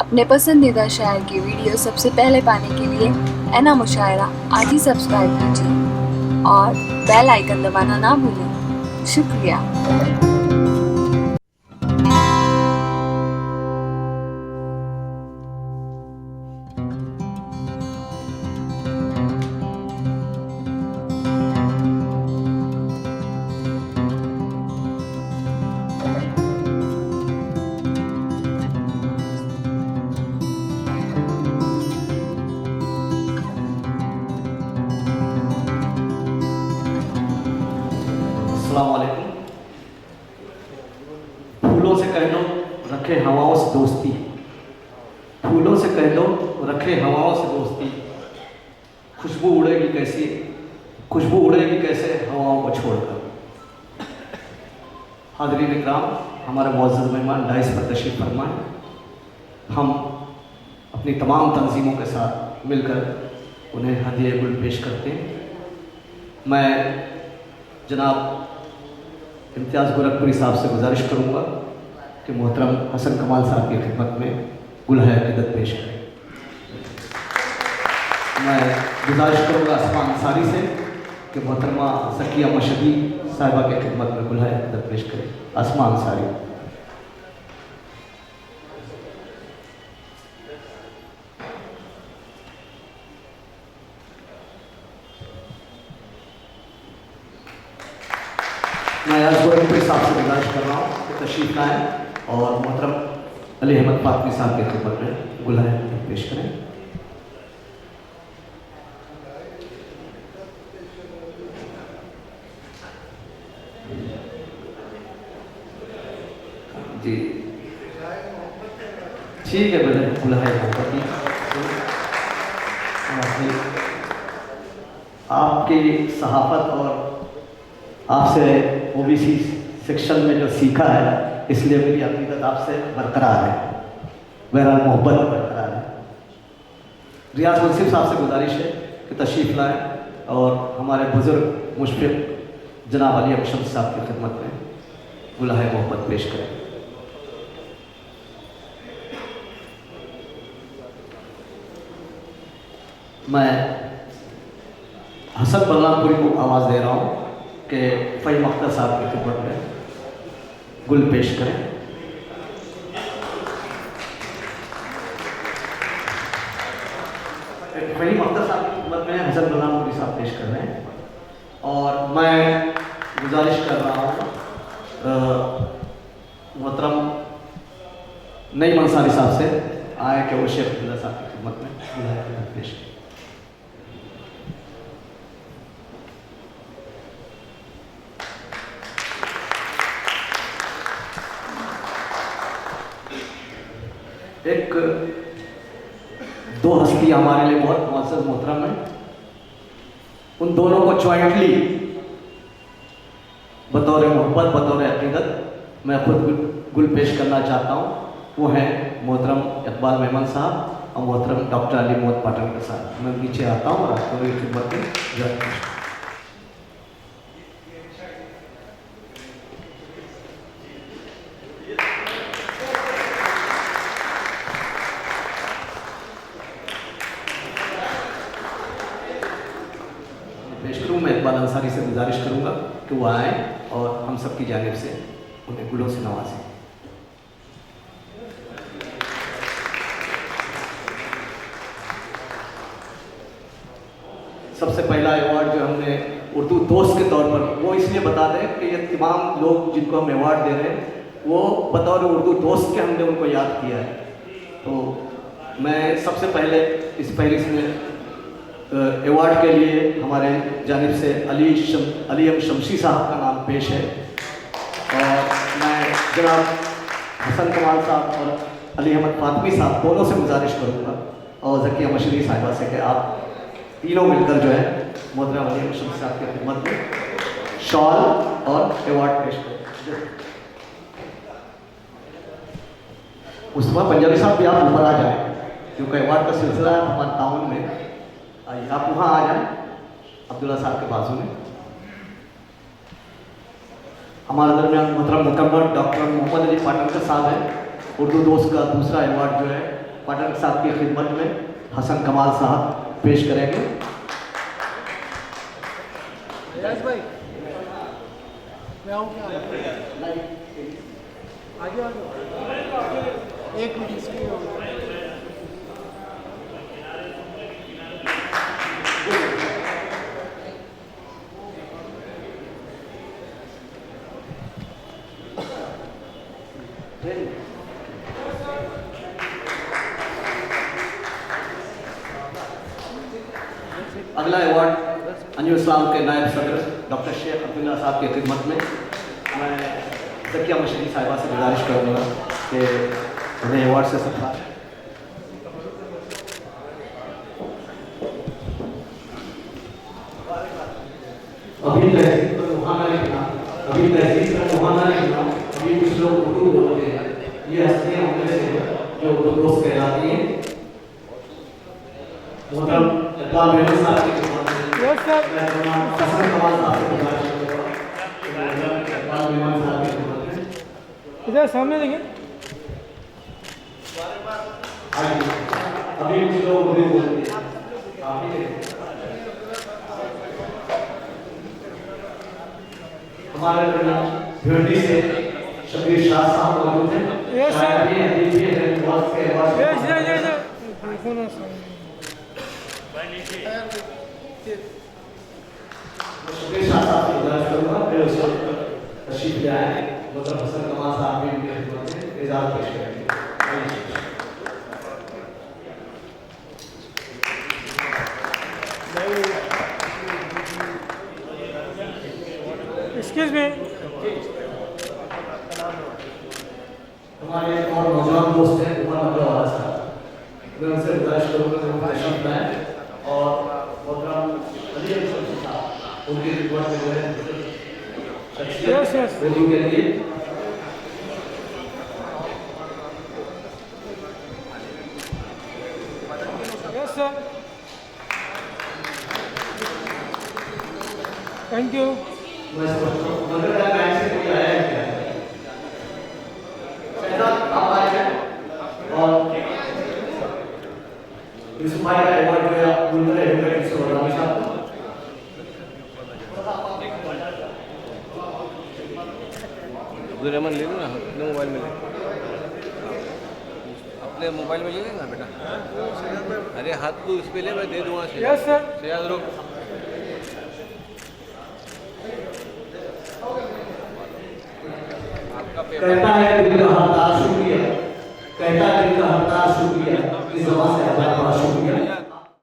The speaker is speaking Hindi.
अपने पसंदीदा शायर की वीडियो सबसे पहले पाने के लिए एना मुशायरा आज ही सब्सक्राइब कीजिए और बेल आइकन दबाना ना भूलें। शुक्रिया। अस्सलाम वालेकुम। फूलों से कह दो रखे हवाओं से दोस्ती, फूलों से कह दो रखे हवाओं से दोस्ती, खुशबू उड़ेगी कैसी, खुशबू उड़ेगी कैसे हवाओं को छोड़कर। हाज़रीन इकराम, हमारे मुअज़्ज़ज़ मेहमान डाइस पर तशरीफ़ फरमाएं। हम अपनी तमाम तंजीमों के साथ मिलकर उन्हें हदिया गुल पेश करते हैं। मैं जनाब इम्तियाज़ गोरखपुरी साहब से गुजारिश करूँगा कि मोहतरम हसन कमाल साहब की खिदमत में गुलह अक़ीदत पेश करें। मैं गुजारिश करूँगा आसमान अंसारी से कि मोहतरमा सकिया मशदी साहिबा की खिदमत में गुलह अक़ीदत पेश करें। आसमान अंसारी। मैं गोरखपुरी साहब से गुजारिश कर रहा हूँ कि तशरीफ़ लाएँ और मोहतरम अली अहमद फातमी साहब की खिदमत में गुलह अक़ीदत पेश करें। जी ठीक है बेटे, गुलह अक़ीदत आपकी सहाफ़त और आपसे ओबीसी सेक्शन में जो सीखा है, इसलिए मेरी अक़ीदत आपसे बरकरार है, बहरहाल मोहब्बत बरकरार है। रियाज मुंसिफ साहब से गुजारिश है कि तशरीफ़ लाएँ और हमारे बुज़ुर्ग मुशफ़िक़ जनाब अली शम्स साहब की खिदमत में गुलह मोहब्बत पेश करें। मैं हसन बल्लापुरी को आवाज़ दे रहा हूँ कि फ़हीम अख्तर साहब की खिदमत में गुल पेश करें। फ़हीम अख्तर साहब की खिदमत में हसन बल्लापुरी साहब पेश कर रहे हैं और मैं गुजारिश कर रहा हूँ मोहतरम नईम अंसारी साहब से आए कि वो शेख अब्दुल्ला साहब की खिदमत में गुल पेश करें। एक दो हस्ती हमारे लिए बहुत मुअज़्ज़ज़ मोहतरम है, उन दोनों को जॉइंटली बतौर मोहब्बत बतौर अक़ीदत मैं खुद गुल पेश करना चाहता हूँ। वो हैं मोहतरम इकबाल मेमन साहब और मोहतरम डॉक्टर अली मोहम्मद पाटनकर साहब। मैं नीचे आता हूँ और आपको मेरी खिदमत में पेश। मैं इकबाल अंसारी से गुजारिश करूंगा कि वो आए और हम सब की जानिब से उन्हें गुलों से नवाजें। सबसे पहला अवार्ड जो हमने उर्दू दोस्त के तौर पर, वो इसलिए बता दें कि ये तमाम लोग जिनको हम अवार्ड दे रहे हैं वो बतौर उर्दू दोस्त के हमने उनको याद किया है। तो मैं सबसे पहले इस फहरिस्त में अवार्ड के लिए हमारे जानिब से अली एम शमशी साहब का नाम पेश है और मैं जनाब हसन कमाल साहब और अली अहमद फातमी साहब दोनों से गुजारिश करूँगा और ज़किया मशदी साहिबा से कि आप तीनों मिलकर जो है मोहतरम अली एम शमशी साहब की खिदमत में शॉल और अवार्ड पेश करें। मुस्तफ़ा पंजाबी साहब भी आप ऊपर आ जाएँ क्योंकि अवार्ड का सिलसिला है हमारे टाउन में। आइए आप वहाँ आ जाएं अब्दुल्ला साहब के बाजू में। हमारे दरमियान मोहतरम मुकम्मल डॉक्टर मोहम्मद अली पाटनकर साहब हैं। उर्दू दोस्त का दूसरा अवार्ड जो है पाठक साहब की खिदमत में हसन कमाल साहब पेश करेंगे। यस भाई, मैं आऊँ क्या? आगे आगे एक मिनट इसकी अगला अवार्ड अंजुम इस्लाम के नायब सदर डॉक्टर शेख अब्दुल्ला साहब की खिदमत में मैं ज़किया मशीदी साहिबा से गुजारिश करूँगा कि उन्हें अवार्ड से सत्कार। अभी तहसील पर मुहाना लिखना, अभी तहसील पर मुहाना लिखना, अभी कुछ लोग उर्दू बोलते हैं, ये हस्तियाँ उनमें से हैं जो उर्दू दोस्त कहलाती हैं। मतलब इकबाल मेहमूद साहब की खिदमत में हसन कमाल साहब से गुजारिश करूँगा, इकबाल मेहमूद साहब की खिदमत में इधर सामने देखें। अभी कुछ लोग उर्दू बोलते हैं, हमारे भिवंडी से शबीर शाह साहब मौजूद हैं। शायद ये अदीब भी हैं, बहुत के अवार्ड शबीर शाह साहब की गुजारिश करूँगा फिर उस वक्त तशरीफ ले आए मतलब हसन कमाल साहब भी उनकी खिदमत में एजाज़ पेश करेंगे। एक्सक्यूज मी, हमारे और नौजवान दोस्त हैं उमर अब्दुल वाला साहब, मैं उनसे गुजारिश करूँगा कि वो तशरीफ लाएं और मोहतरम अली शमसी साहब उनकी खिदमत में जो है शख्सियत उर्दू के लिए यस सर, थैंक यू। मैं समझता हूँ मगर बैंक से कोई आया है क्या? शहजाद आप आए हैं और यूसुफ भाई का अवार्ड जो है आप भूल रहे होंगे किसी और रामी साहब को। अब्दुल रहमान ले लो ना, अपने मोबाइल में ले, अपने मोबाइल में ले लेना बेटा। अरे हाथ को इस पे ले, मैं दे दूँगा। यस सर, शहजाद रुक। कहता है दिल का हरदार शुक्रिया, कहता है दिल का हरदार शुक्रिया, इस ज़बान से